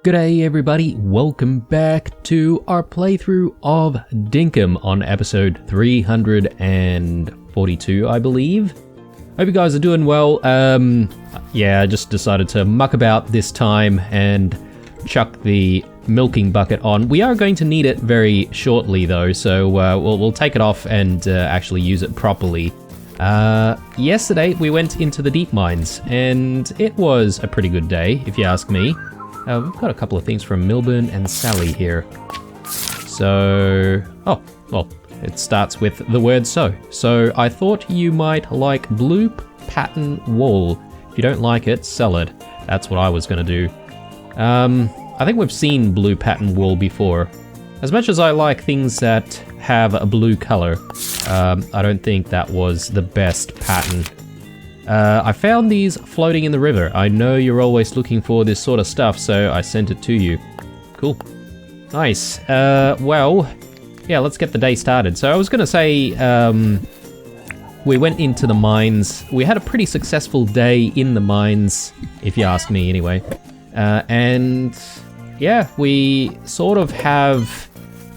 G'day everybody, welcome back to our playthrough of Dinkum on episode 342, I believe. Hope you guys are doing well. Yeah, I just decided to muck about this time and chuck the milking bucket on. We are going to need it very shortly though, so we'll take it off and actually use it properly. Yesterday we went into the deep mines and it was a pretty good day, if you ask me. We've got a couple of things from Milburn and Sally here. So, oh, well, it starts with the word so. So I thought you might like blue pattern wool. If you don't like it, sell it. That's what I was gonna do. I think we've seen blue pattern wool before. As much as I like things that have a blue color, I don't think that was the best pattern. I found these floating in the river. I know you're always looking for this sort of stuff, so I sent it to you. Cool. Nice. Well, yeah, let's get the day started. So I was gonna say, we went into the mines. We had a pretty successful day in the mines, if you ask me anyway. And yeah, we sort of have,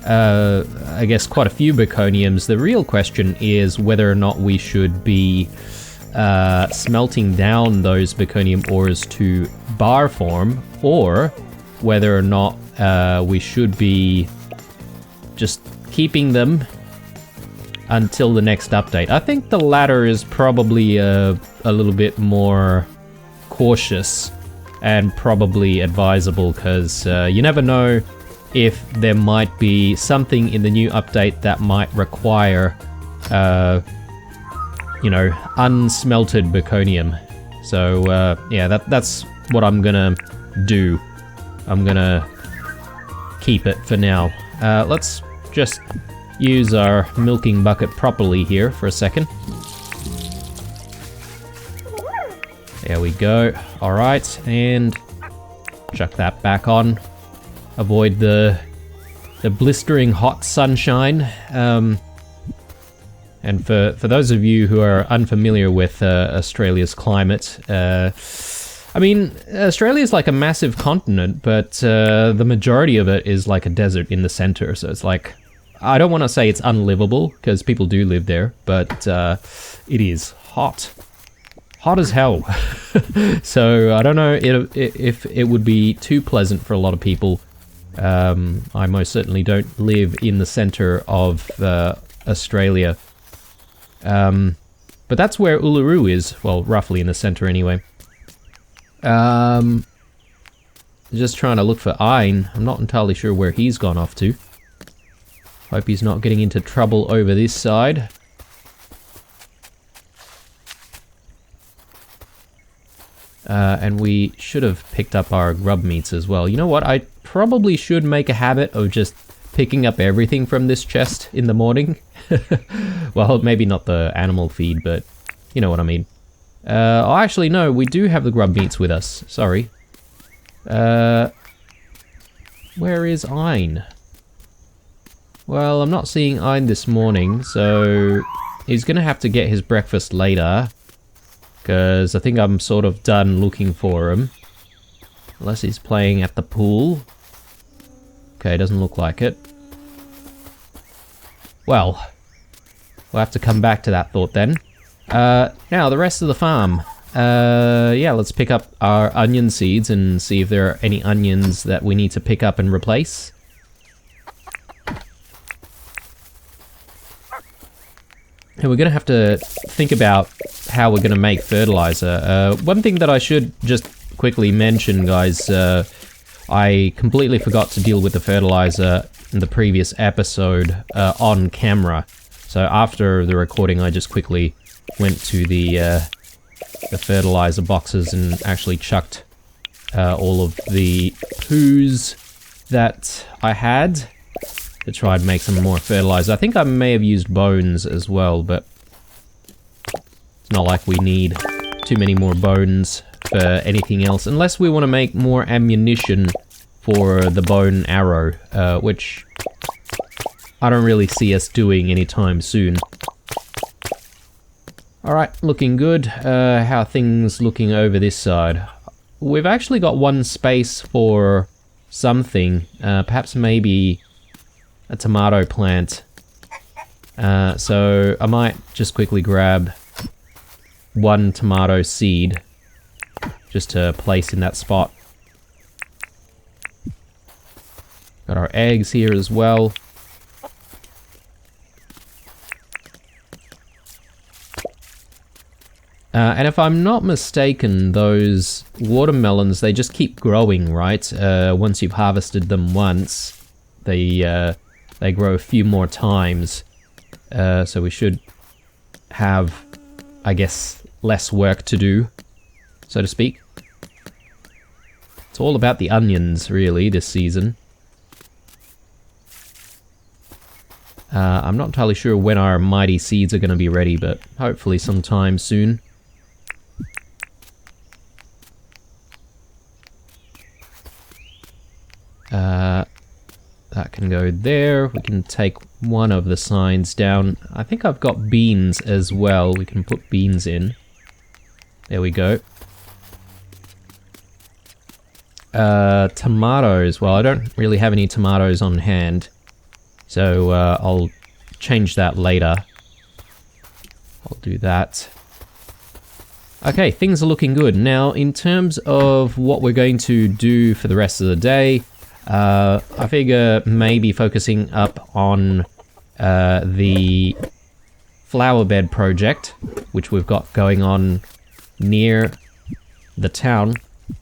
I guess, quite a few Baconiums. The real question is whether or not we should be smelting down those Baconium ores to bar form, or whether or not we should be just keeping them until the next update. I think the latter is probably a little bit more cautious and probably advisable, because you never know if there might be something in the new update that might require you know, unsmelted Baconium. So, yeah, that's what I'm gonna do. I'm gonna keep it for now. Let's just use our milking bucket properly here for a second. There we go. Alright, and chuck that back on. Avoid the blistering hot sunshine. And for those of you who are unfamiliar with Australia's climate, I mean, Australia is like a massive continent, but the majority of it is like a desert in the center. So it's like, I don't want to say it's unlivable, because people do live there, but it is hot. Hot as hell. So I don't know if it would be too pleasant for a lot of people. I most certainly don't live in the center of Australia. But that's where Uluru is, well, roughly in the center anyway. Just trying to look for Ein. I'm not entirely sure where he's gone off to. Hope he's not getting into trouble over this side. And we should have picked up our grub meats as well. You know what? I probably should make a habit of just picking up everything from this chest in the morning. Well, maybe not the animal feed, but you know what I mean. Oh, actually, no, we do have the grub meats with us. Sorry. Where is Ein? Well, I'm not seeing Ein this morning, so he's gonna have to get his breakfast later, because I think I'm sort of done looking for him. Unless he's playing at the pool. Okay, doesn't look like it. Well, we'll have to come back to that thought then. Now, the rest of the farm. Yeah, let's pick up our onion seeds and see if there are any onions that we need to pick up and replace. And we're going to have to think about how we're going to make fertilizer. One thing that I should just quickly mention, guys, I completely forgot to deal with the fertilizer in the previous episode on camera. So after the recording, I just quickly went to the fertilizer boxes and actually chucked all of the poos that I had to try and make some more fertilizer. I think I may have used bones as well, but it's not like we need too many more bones for anything else, unless we want to make more ammunition for the bone arrow, which I don't really see us doing anytime soon. Alright, looking good. How are things looking over this side? We've actually got one space for something. Perhaps maybe a tomato plant. So I might just quickly grab one tomato seed just to place in that spot. Got our eggs here as well. And if I'm not mistaken, those watermelons, they just keep growing, right? Once you've harvested them once, they grow a few more times. So we should have, I guess, less work to do, so to speak. It's all about the onions, really, this season. I'm not entirely sure when our mighty seeds are going to be ready, but hopefully sometime soon. That can go there. We can take one of the signs down. I think I've got beans as well. We can put beans in. There we go. Tomatoes. Well, I don't really have any tomatoes on hand, so I'll change that later. I'll do that. Okay, things are looking good. Now, in terms of what we're going to do for the rest of the day, I figure maybe focusing up on the flower bed project, which we've got going on near the town.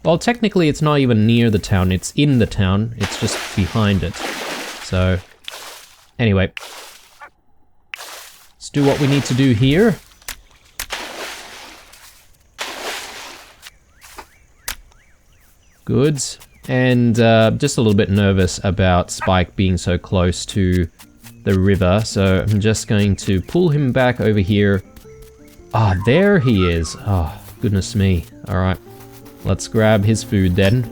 Well, technically it's not even near the town, it's in the town, it's just behind it. So, anyway, let's do what we need to do here. Good. And just a little bit nervous about Spike being so close to the river, so I'm just going to pull him back over here. Ah, there he is. Oh, goodness me. Alright, let's grab his food then.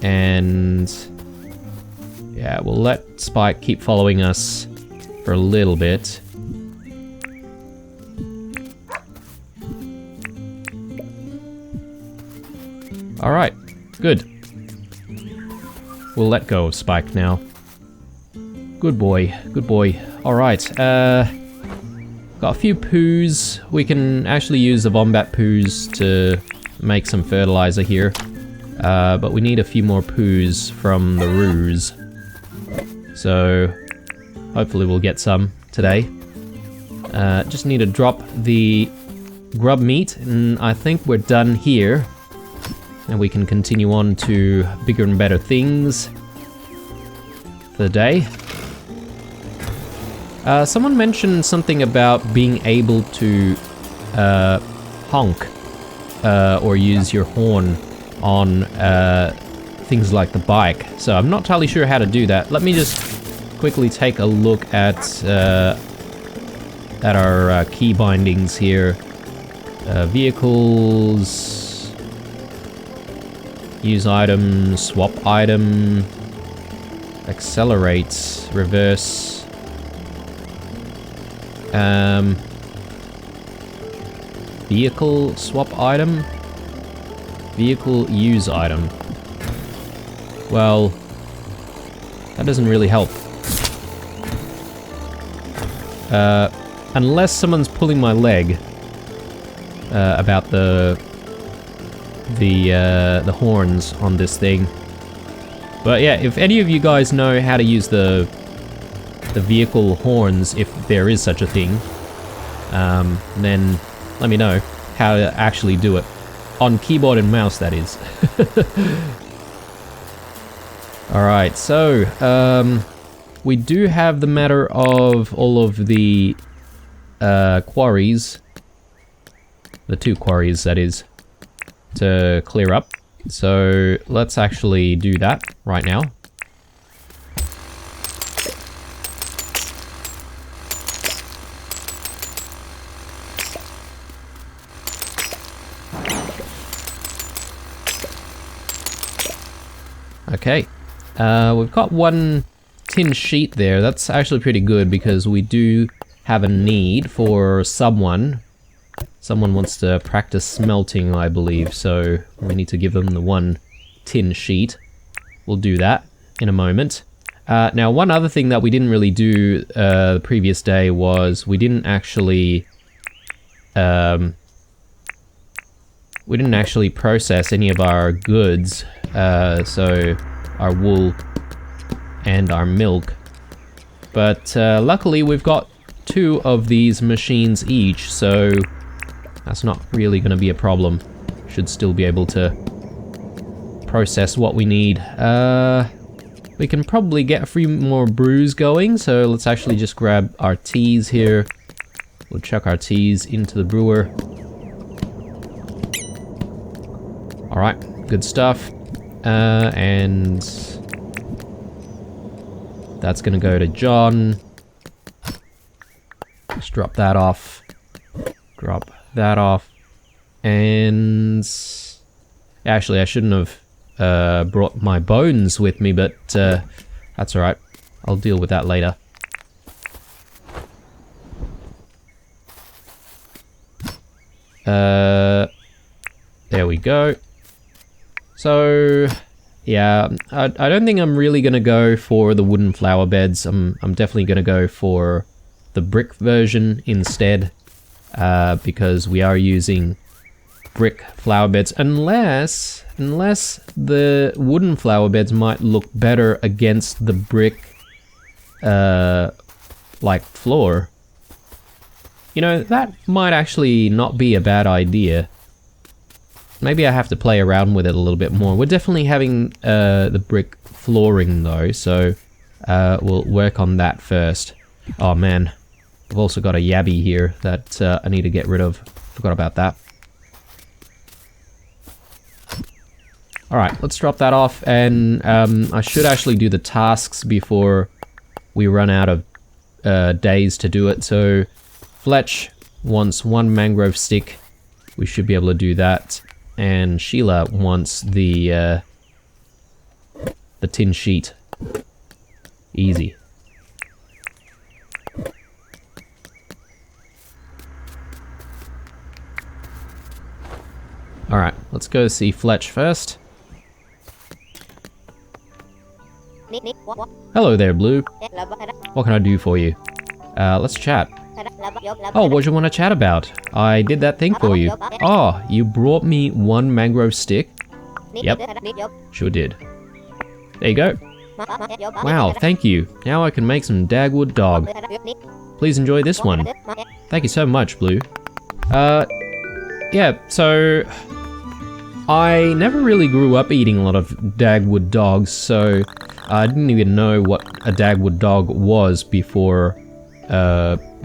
And yeah, we'll let Spike keep following us for a little bit. Alright, good. We'll let go of Spike now. Good boy, good boy. Alright, got a few poos. We can actually use the wombat poos to make some fertilizer here. But we need a few more poos from the roos. So, hopefully we'll get some today. Just need to drop the grub meat, and I think we're done here. And we can continue on to bigger and better things for the day. Someone mentioned something about being able to honk or use your horn on things like the bike. So I'm not entirely sure how to do that. Let me just quickly take a look at our key bindings here. Vehicles... Use item, swap item, accelerate, reverse, vehicle swap item, vehicle use item. Well, that doesn't really help. Unless someone's pulling my leg about the horns on this thing. But yeah, if any of you guys know how to use the vehicle horns, if there is such a thing, then let me know how to actually do it. On keyboard and mouse, that is. Alright, so, we do have the matter of all of the quarries. The 2 quarries, that is, to clear up. So let's actually do that right now. Okay, we've got 1 tin sheet there. That's actually pretty good because we do have a need for someone Someone wants to practice smelting, I believe, so we need to give them the 1 tin sheet. We'll do that in a moment. Now, one other thing that we didn't really do the previous day was we didn't actually process any of our goods, so our wool and our milk. But luckily we've got 2 of these machines each, so that's not really going to be a problem. Should still be able to process what we need. We can probably get a few more brews going, so let's actually just grab our teas here. We'll chuck our teas into the brewer. Alright, good stuff. And that's gonna go to John. Just drop that off. Drop that off. And actually, I shouldn't have brought my bones with me, but that's alright. I'll deal with that later. There we go. So, yeah, I don't think I'm really gonna go for the wooden flower beds. I'm definitely gonna go for the brick version instead, because we are using brick flower beds, unless the wooden flower beds might look better against the brick like floor. You know, that might actually not be a bad idea. Maybe I have to play around with it a little bit more. We're definitely having the brick flooring though, so we'll work on that first. Oh man, I've also got a yabby here that I need to get rid of. Forgot about that. Alright, let's drop that off, and I should actually do the tasks before we run out of days to do it. So Fletch wants 1 mangrove stick. We should be able to do that. And Sheila wants the tin sheet. Easy. Alright, let's go see Fletch first. Hello there, Blue. What can I do for you? Let's chat. Oh, what do you want to chat about? I did that thing for you. Oh, you brought me 1 mangrove stick? Yep, sure did. There you go. Wow, thank you. Now I can make some Dagwood dog. Please enjoy this one. Thank you so much, Blue. Yeah, so I never really grew up eating a lot of Dagwood dogs, so I didn't even know what a Dagwood dog was before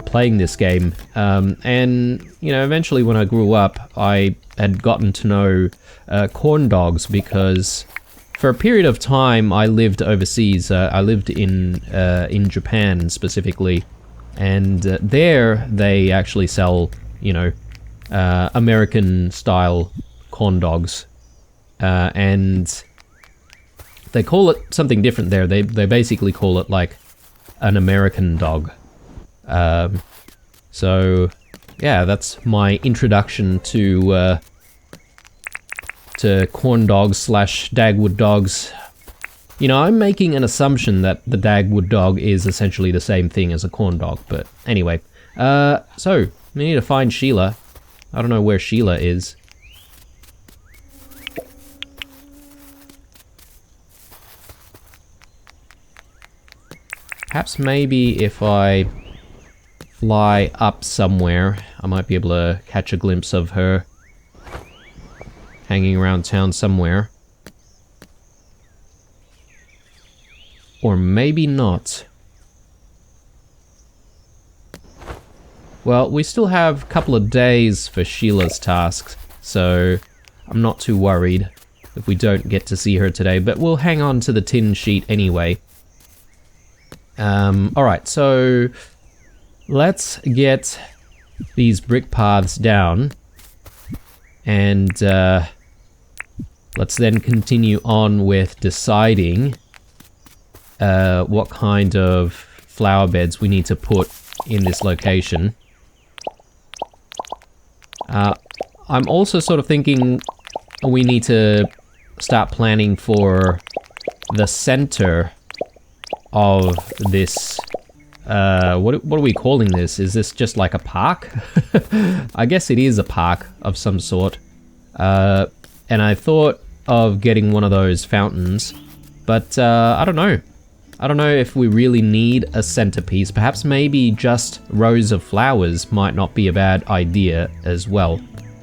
playing this game. And, you know, eventually when I grew up, I had gotten to know corn dogs, because for a period of time I lived overseas. I lived in Japan specifically, and there they actually sell, you know, American style corn dogs, and they call it something different there. They basically call it like an American dog. So yeah, that's my introduction to corn dogs slash Dagwood dogs. You know, I'm making an assumption that the Dagwood dog is essentially the same thing as a corn dog, but anyway. So we need to find Sheila. I don't know where Sheila is. Perhaps maybe if I fly up somewhere, I might be able to catch a glimpse of her hanging around town somewhere. Or maybe not. Well, we still have a couple of days for Sheila's tasks, so I'm not too worried if we don't get to see her today, but we'll hang on to the tin sheet anyway. Alright, so let's get these brick paths down, and let's then continue on with deciding what kind of flower beds we need to put in this location. I'm also sort of thinking we need to start planning for the center of this. What are we calling this? Is this just like a park? I guess it is a park of some sort. And I thought of getting one of those fountains, but I don't know. I don't know if we really need a centerpiece. Perhaps maybe just rows of flowers might not be a bad idea as well.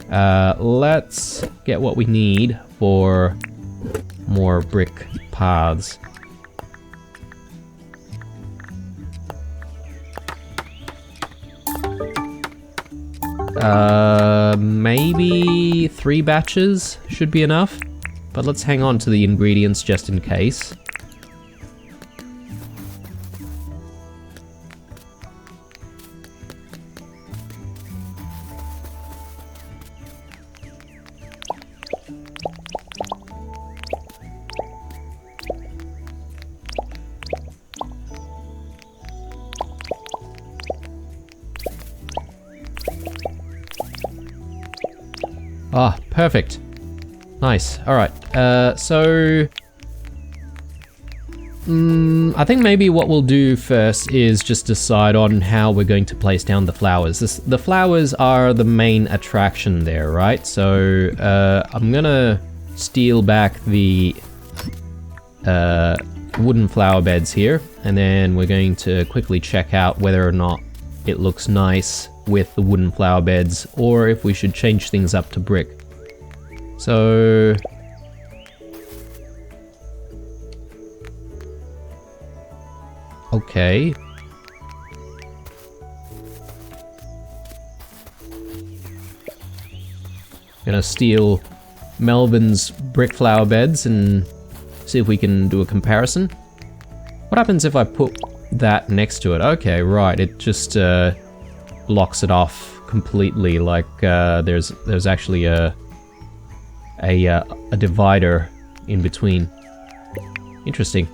Let's get what we need for more brick paths. Maybe 3 batches should be enough, but let's hang on to the ingredients just in case. Ah, perfect. Nice. Alright, so... I think maybe what we'll do first is just decide on how we're going to place down the flowers. The flowers are the main attraction there, right? So, I'm gonna steal back the wooden flower beds here, and then we're going to quickly check out whether or not it looks nice with the wooden flower beds, or if we should change things up to brick. So... okay. Gonna steal Melvin's brick flower beds and see if we can do a comparison. What happens if I put that next to it? Okay, right, it just blocks it off completely, like there's actually a divider in between. Interesting.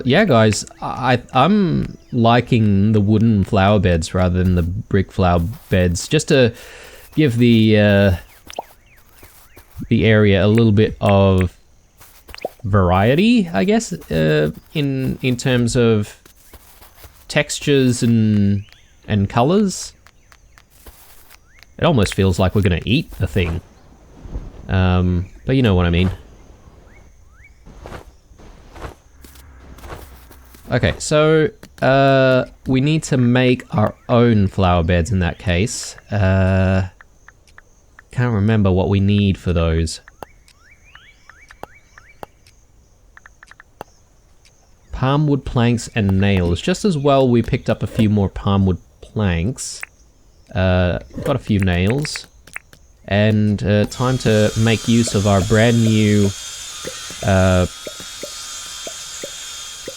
Yeah guys, I'm liking the wooden flower beds rather than the brick flower beds, just to give the area a little bit of variety, I guess, in terms of textures and colors. It almost feels like we're gonna eat the thing, but you know what I mean. Okay, so we need to make our own flower beds in that case. Can't remember what we need for those. Palm wood planks and nails. Just as well we picked up a few more palm wood planks. Got a few nails. And time to make use of our brand new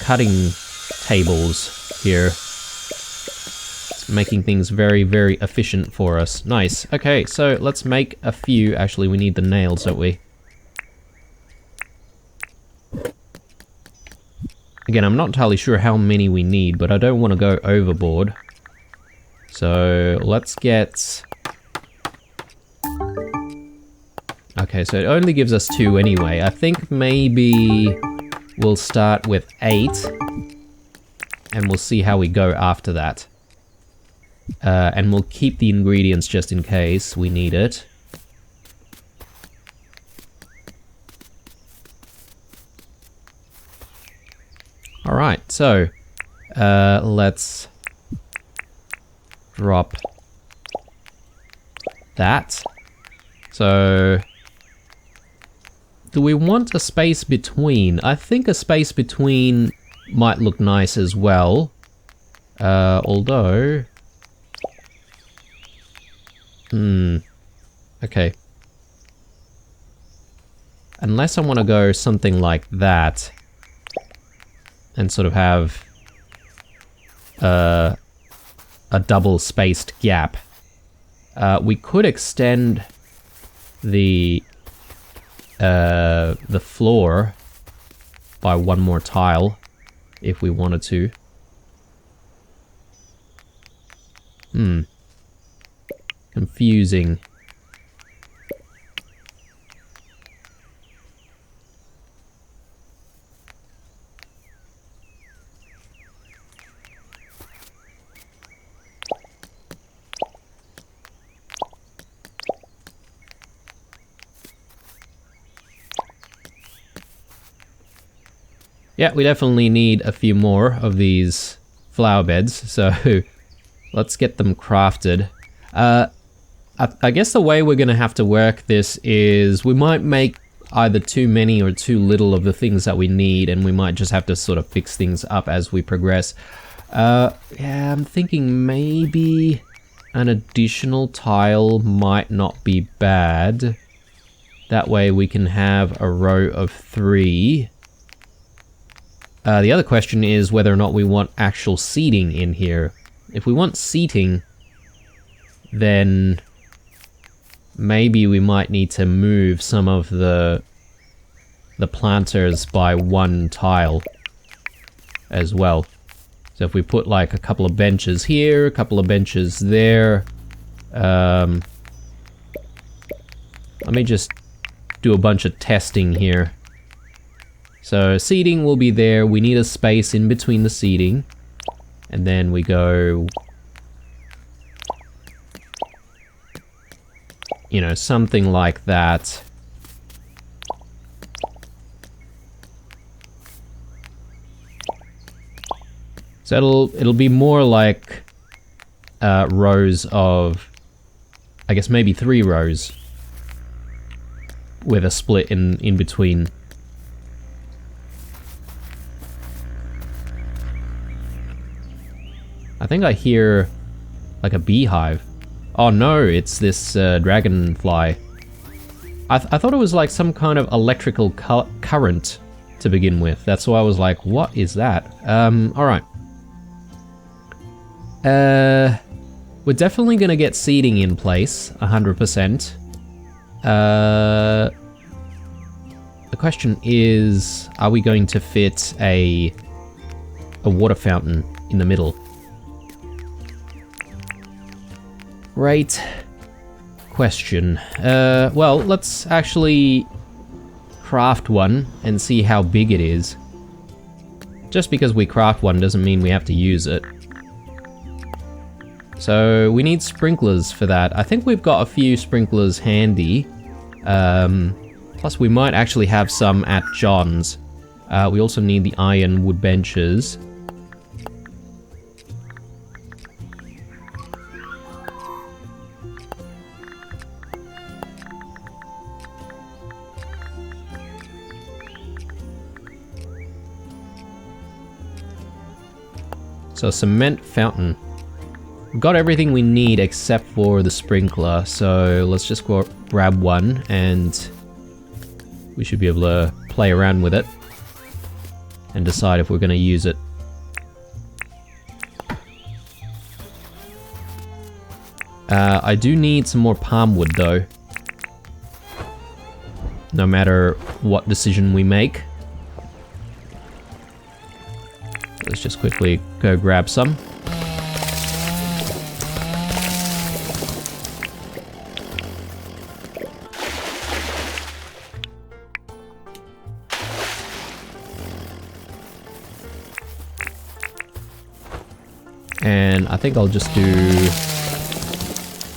cutting tables here. It's making things very, very efficient for us. Nice. Okay, so let's make a few. Actually, we need the nails, don't we? Again, I'm not entirely sure how many we need, but I don't want to go overboard. So let's get... okay, so it only gives us 2 anyway. I think maybe we'll start with 8, and we'll see how we go after that. And we'll keep the ingredients just in case we need it. Alright, so let's drop that. So, do we want a space between? I think a space between might look nice as well. Although... okay. Unless I want to go something like that, and sort of have a double-spaced gap. We could extend the the floor by one more tile if we wanted to. Confusing. Yeah, we definitely need a few more of these flower beds, so let's get them crafted. I guess the way we're going to have to work this is we might make either too many or too little of the things that we need, and we might just have to sort of fix things up as we progress. Yeah, I'm thinking maybe an additional tile might not be bad. That way we can have a row of 3. The other question is whether or not we want actual seating in here. If we want seating, then maybe we might need to move some of the planters by 1 tile as well. So if we put like a couple of benches here, a couple of benches there, let me just do a bunch of testing here. So seating will be there. We need a space in between the seating. And then we go, you know, something like that. So it'll be more like rows of, I guess maybe 3 rows with a split in between. I think I hear like a beehive. Oh no, it's this dragonfly. I thought it was like some kind of electrical current to begin with. That's why I was like, what is that? Alright. We're definitely gonna get seating in place, 100%. The question is, are we going to fit a water fountain in the middle? Great question. Well, let's actually craft one and see how big it is. Just because we craft one doesn't mean we have to use it. So we need sprinklers for that. I think we've got a few sprinklers handy. Plus we might actually have some at John's. We also need the iron wood benches. So cement fountain. We've got everything we need except for the sprinkler, so let's just go grab one and we should be able to play around with it and decide if we're going to use it. I do need some more palm wood though, no matter what decision we make. Let's just quickly go grab some. And I think I'll just do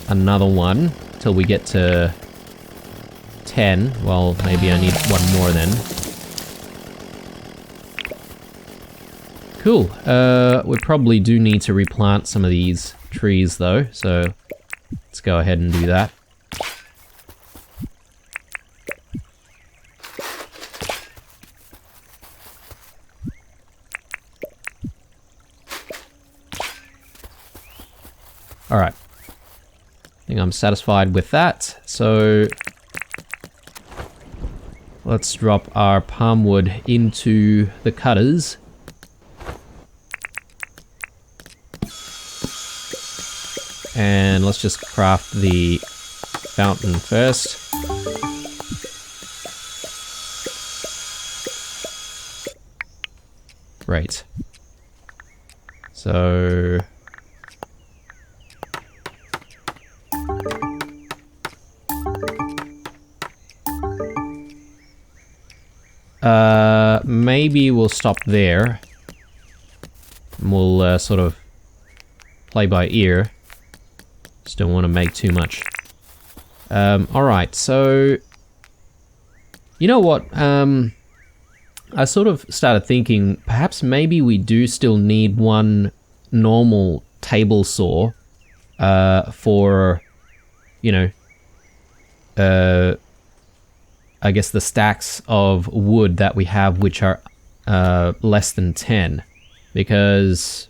another one till we get to 10. Well, maybe I need one more then. Cool. We probably do need to replant some of these trees though, so let's go ahead and do that. Alright. I think I'm satisfied with that, so let's drop our palm wood into the cutters. And let's just craft the fountain first. Great. So... maybe we'll stop there. And we'll sort of play by ear. Just don't want to make too much. Alright, so... You know what? I sort of started thinking, perhaps maybe we do still need one normal table saw for, you know, I guess the stacks of wood that we have which are less than 10. Because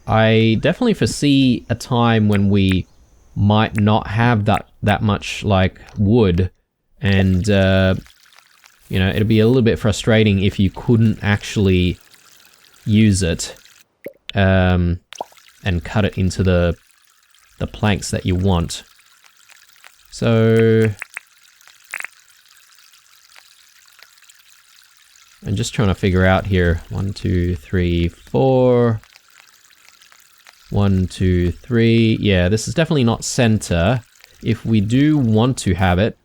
I definitely foresee a time when we might not have that much, like, wood. And, you know, it'd be a little bit frustrating if you couldn't actually use it and cut it into the planks that you want. So... I'm just trying to figure out here. 1, 2, 3, 4. 1, 2, 3. Yeah, this is definitely not center. If we do want to have it,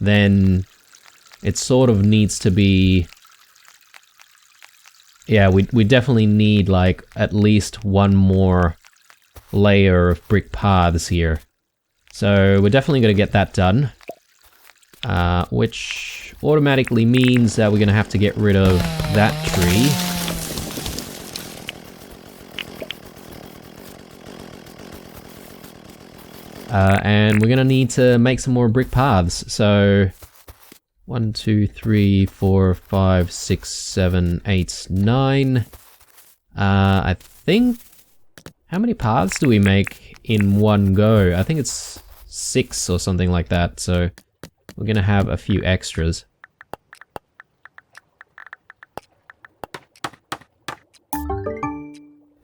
then it sort of needs to be... Yeah, we definitely need, like, at least one more layer of brick paths here. So we're definitely going to get that done. Which automatically means that we're going to have to get rid of that tree. And we're going to need to make some more brick paths. So 1, 2, 3, 4, 5, 6, 7, 8, 9. I think... How many paths do we make in one go? I think it's 6 or something like that, so we're going to have a few extras.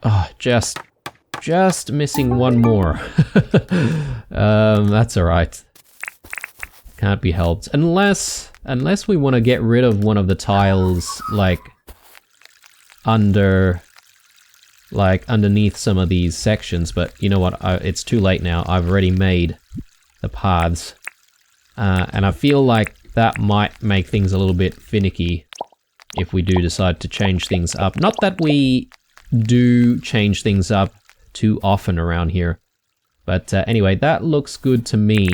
Oh, just missing one more. That's alright. Can't be helped. Unless we want to get rid of one of the tiles, like, underneath some of these sections, but you know what, it's too late now. I've already made the paths. And I feel like that might make things a little bit finicky if we do decide to change things up. Not that we do change things up too often around here. But anyway, that looks good to me.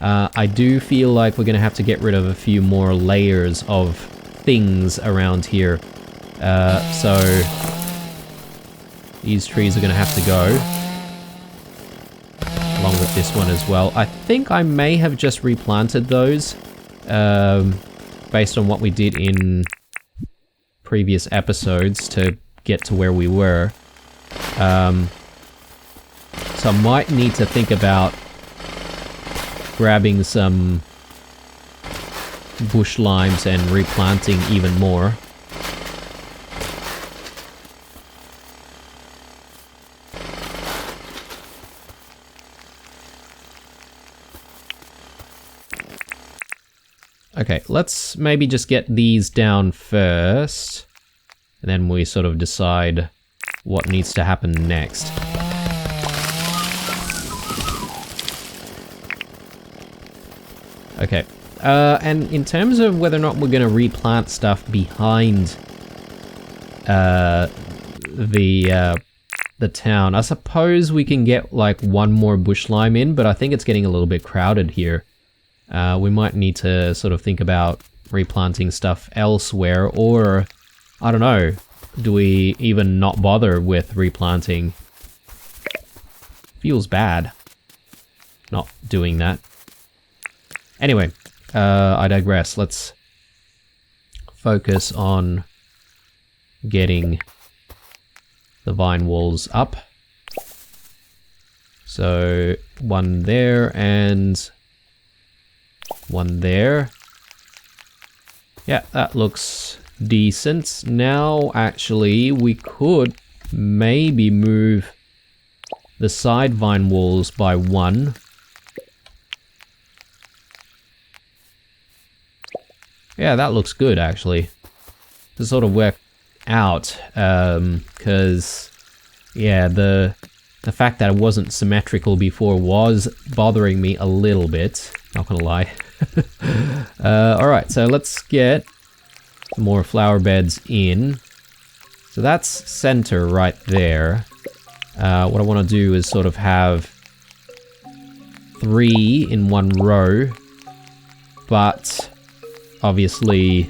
I do feel like we're going to have to get rid of a few more layers of things around here. So these trees are going to have to go. Along with this one as well. I think I may have just replanted those. Based on what we did in previous episodes to get to where we were. So I might need to think about grabbing some bush limes and replanting even more. Okay, let's maybe just get these down first, and then we sort of decide what needs to happen next. Okay, and in terms of whether or not we're going to replant stuff behind the town, I suppose we can get like one more bush lime in, but I think it's getting a little bit crowded here. We might need to sort of think about replanting stuff elsewhere, or, I don't know, do we even not bother with replanting? Feels bad not doing that. Anyway, I digress. Let's focus on getting the vine walls up. So, one there and one there. Yeah, that looks decent. Now, actually, we could maybe move the side vine walls by one. Yeah, that looks good, actually. To sort of work out, because yeah, the fact that it wasn't symmetrical before was bothering me a little bit, not gonna lie. Alright, so let's get some more flower beds in. So that's center right there. What I want to do is sort of have 3 in one row, but obviously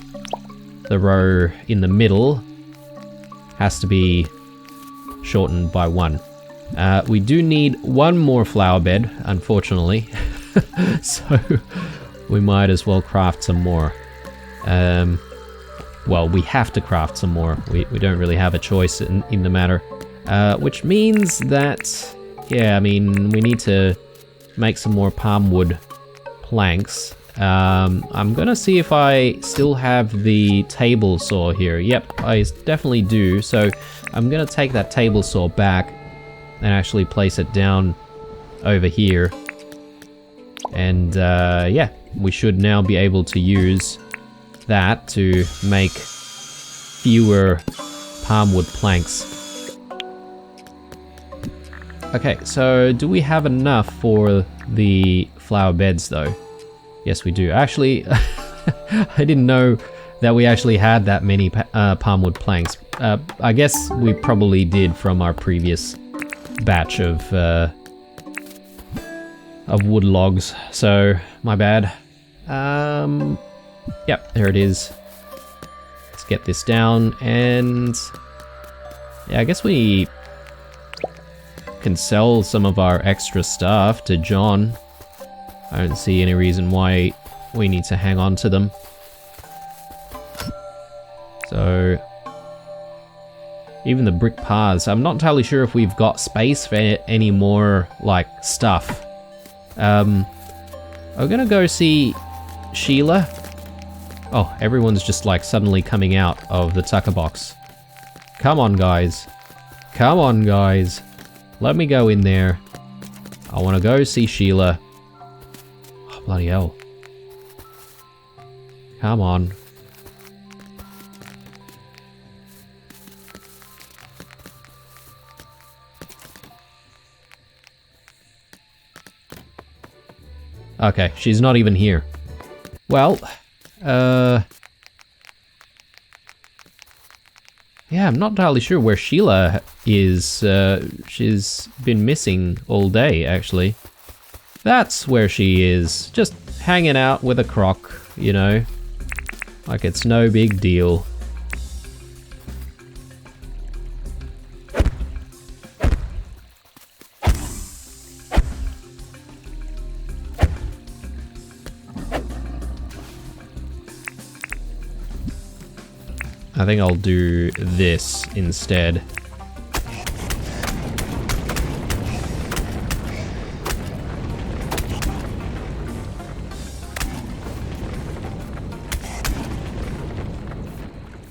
the row in the middle has to be shortened by 1. We do need 1 more flower bed, unfortunately, so we might as well craft some more. Well, we have to craft some more. We don't really have a choice in the matter. Which means that, yeah, I mean, we need to make some more palm wood planks. I'm gonna see if I still have the table saw here. Yep, I definitely do. So I'm gonna take that table saw back and actually place it down over here. And yeah, we should now be able to use that to make fewer palm wood planks. Okay, so do we have enough for the flower beds though? Yes, we do. Actually, I didn't know that we actually had that many palm wood planks. I guess we probably did from our previous batch of wood logs, so my bad. Yep, there it is. Let's get this down, and yeah, I guess we can sell some of our extra stuff to John. I don't see any reason why we need to hang on to them. So even the brick paths, I'm not entirely sure if we've got space for any more like stuff. I'm gonna go see Sheila. Oh, everyone's just like suddenly coming out of the tucker box. Come on, guys. Come on, guys. Let me go in there. I want to go see Sheila. Oh, bloody hell. Come on. Okay, she's not even here. Well, yeah, I'm not entirely sure where Sheila is. She's been missing all day, actually. That's where she is. Just hanging out with a croc, you know. Like it's no big deal. I think I'll do this instead.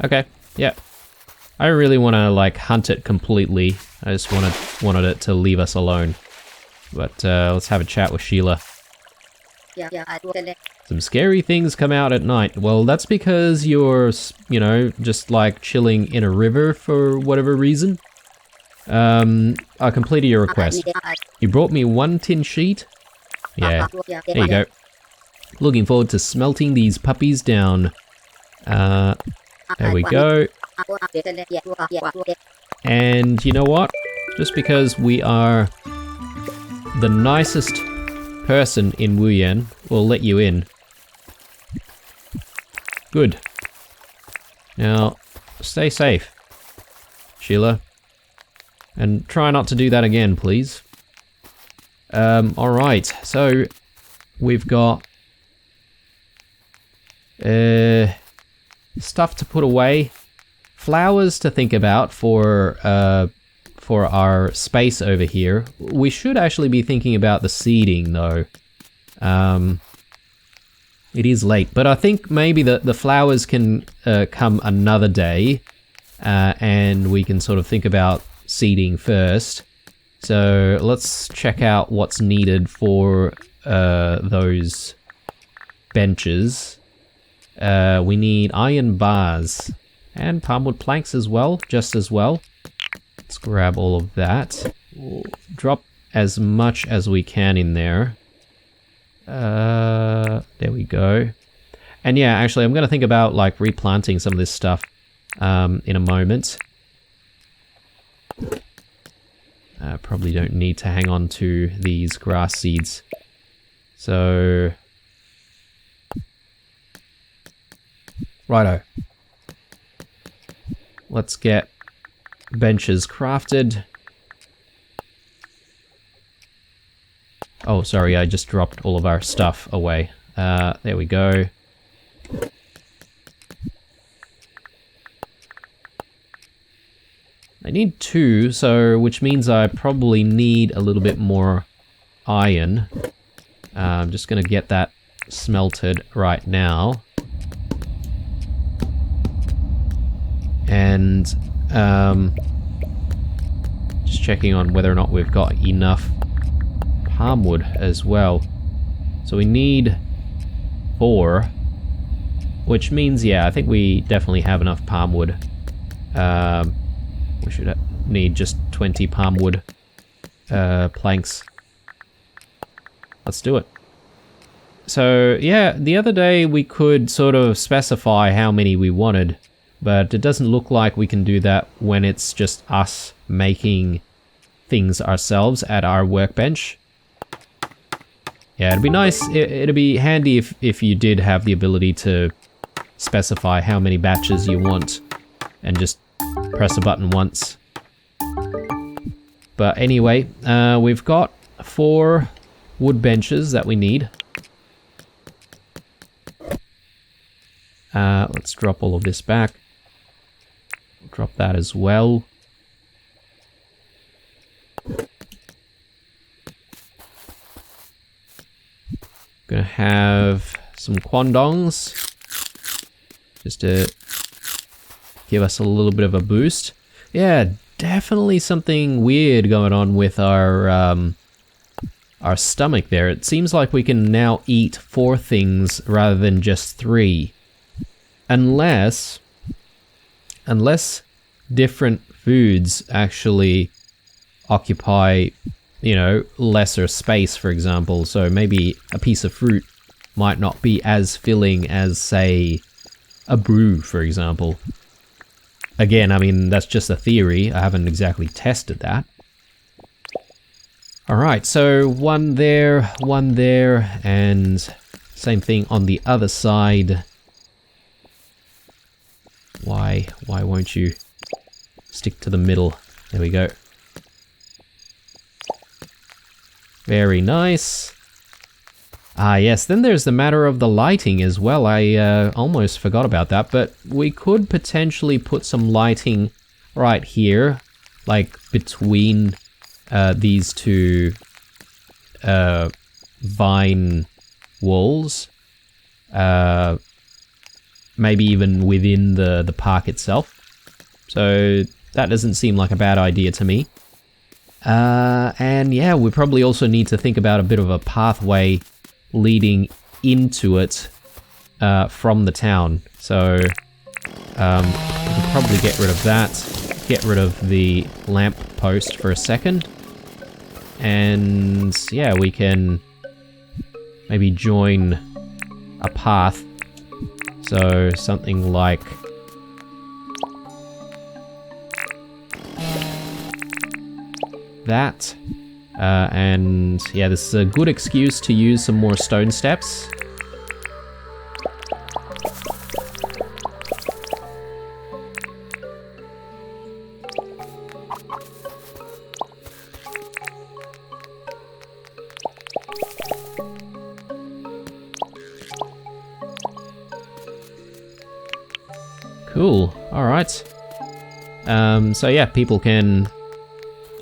Okay, yeah. I don't really want to like hunt it completely. I just wanted it to leave us alone. But let's have a chat with Sheila. Some scary things come out at night. Well, that's because you're, you know, just like chilling in a river for whatever reason. I completed your request. You brought me 1 tin sheet? Yeah, there you go. Looking forward to smelting these puppies down. There we go. And you know what? Just because we are the nicest person in Wuyan, we'll let you in. Good. Now, stay safe, Sheila. And try not to do that again, please. Alright, so we've got stuff to put away, flowers to think about for our space over here. We should actually be thinking about the seeding though. It is late, but I think maybe the flowers can come another day, and we can sort of think about seeding first. So let's check out what's needed for those benches. We need iron bars And palmwood planks as well, just as well. Let's grab all of that. We'll drop as much as we can in there. There we go. And yeah, actually, I'm going to think about like replanting some of this stuff in a moment. Probably don't need to hang on to these grass seeds. So... righto. Let's get benches crafted. Oh, sorry, I just dropped all of our stuff away. There we go. I need 2, so which means I probably need a little bit more iron. I'm just gonna get that smelted right now. And just checking on whether or not we've got enough palmwood as well. So we need 4, which means, yeah, I think we definitely have enough palmwood. We should need just 20 palmwood planks. Let's do it. So, yeah, the other day we could sort of specify how many we wanted, but it doesn't look like we can do that when it's just us making things ourselves at our workbench. Yeah, it'd be nice, it'd be handy if you did have the ability to specify how many batches you want and just press a button once. But anyway, we've got 4 wood benches that we need. Let's drop all of this back. Drop that as well. Gonna have some quandongs just to give us a little bit of a boost. Yeah, definitely something weird going on with our stomach there. It seems like we can now eat 4 things rather than just 3. Unless different foods actually occupy, you know, lesser space, for example. So maybe a piece of fruit might not be as filling as, say, a brew, for example. Again, I mean, that's just a theory. I haven't exactly tested that. Alright, so one there, and same thing on the other side. Why won't you stick to the middle? There we go. Very nice. Ah, yes, then there's the matter of the lighting as well. I almost forgot about that, but we could potentially put some lighting right here, like between these 2 vine walls. Maybe even within the park itself. So that doesn't seem like a bad idea to me. And yeah, we probably also need to think about a bit of a pathway leading into it from the town. So we can probably get rid of that. Get rid of the lamp post for a second. And yeah, we can maybe join a path. So something like that. And yeah, this is a good excuse to use some more stone steps. Cool. Alright. So yeah, people can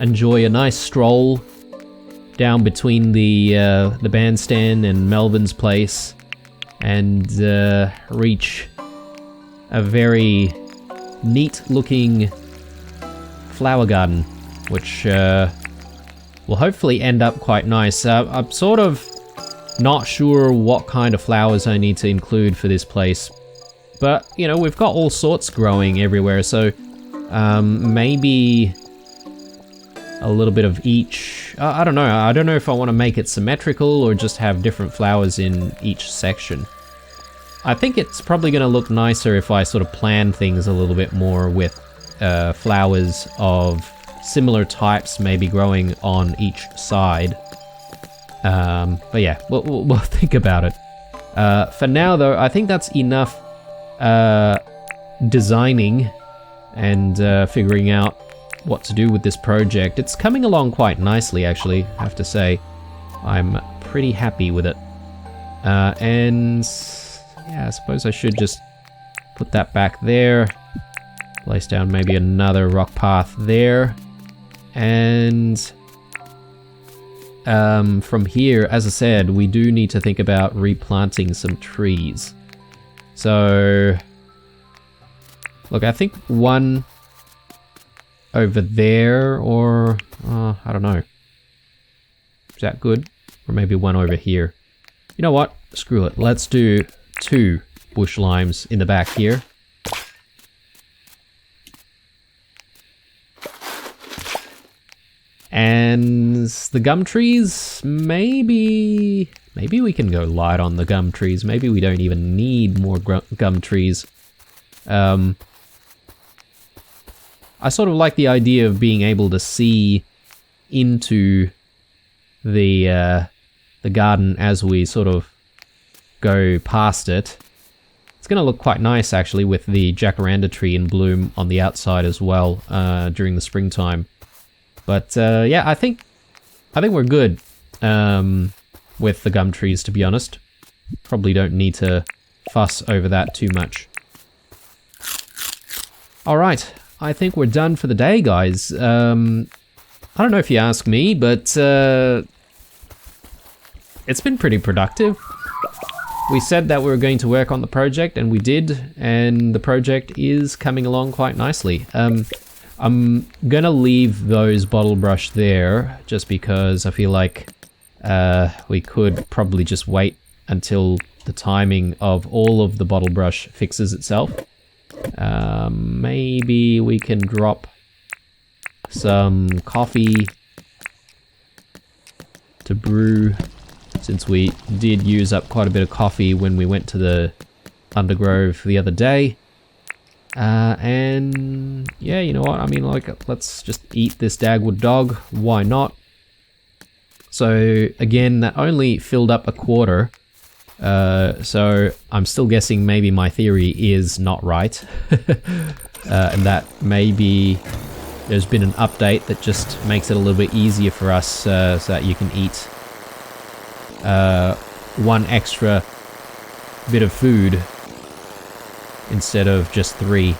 enjoy a nice stroll down between the bandstand and Melvin's place and reach a very neat looking flower garden, which will hopefully end up quite nice. I'm sort of not sure what kind of flowers I need to include for this place. But, you know, we've got all sorts growing everywhere, so maybe a little bit of each. I don't know. I don't know if I want to make it symmetrical or just have different flowers in each section. I think it's probably going to look nicer if I sort of plan things a little bit more with flowers of similar types maybe growing on each side. But yeah, we'll think about it. For now though, I think that's enough designing and figuring out what to do with this project. It's coming along quite nicely actually, I have to say. I'm pretty happy with it. And yeah, I suppose I should just put that back there. Place down maybe another rock path there. And from here, as I said, we do need to think about replanting some trees. So, look, I think one over there, or I don't know. Is that good? Or maybe one over here. You know what? Screw it. Let's do 2 bush limes in the back here. And the gum trees, maybe we can go light on the gum trees. Maybe we don't even need more gum trees. I sort of like the idea of being able to see into the garden as we sort of go past it. It's going to look quite nice actually with the jacaranda tree in bloom on the outside as well during the springtime. But yeah, I think we're good with the gum trees, to be honest. Probably don't need to fuss over that too much. All right, I think we're done for the day, guys. I don't know if you ask me, but it's been pretty productive. We said that we were going to work on the project, and we did, and the project is coming along quite nicely. I'm gonna leave those bottle brush there, just because I feel like we could probably just wait until the timing of all of the bottle brush fixes itself. Maybe we can drop some coffee to brew, since we did use up quite a bit of coffee when we went to the Undergrove the other day. And yeah, you know what, I mean, like, let's just eat this Dagwood dog, why not? So again, that only filled up a quarter, so I'm still guessing maybe my theory is not right. And that maybe there's been an update that just makes it a little bit easier for us, so that you can eat one extra bit of food instead of just 3.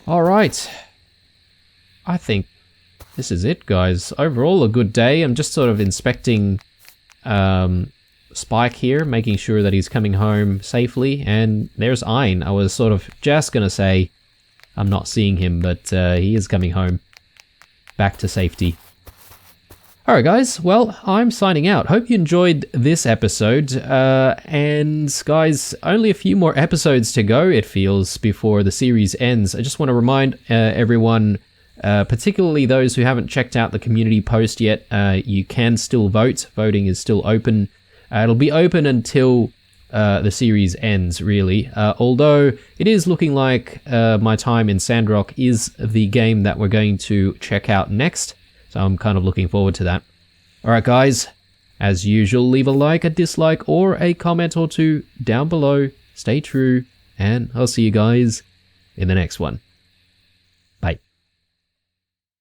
Alright. I think this is it, guys. Overall, a good day. I'm just sort of inspecting Spike here, making sure that he's coming home safely. And there's Ein. I was sort of just gonna say I'm not seeing him, but he is coming home. Back to safety. Alright guys, well, I'm signing out. Hope you enjoyed this episode, and guys, only a few more episodes to go, it feels, before the series ends. I just want to remind everyone, particularly those who haven't checked out the community post yet, you can still vote. Voting is still open. It'll be open until the series ends, really, although it is looking like My Time in Sandrock is the game that we're going to check out next. So I'm kind of looking forward to that. Alright guys, as usual, leave a like, a dislike, or a comment or two down below. Stay true, and I'll see you guys in the next one.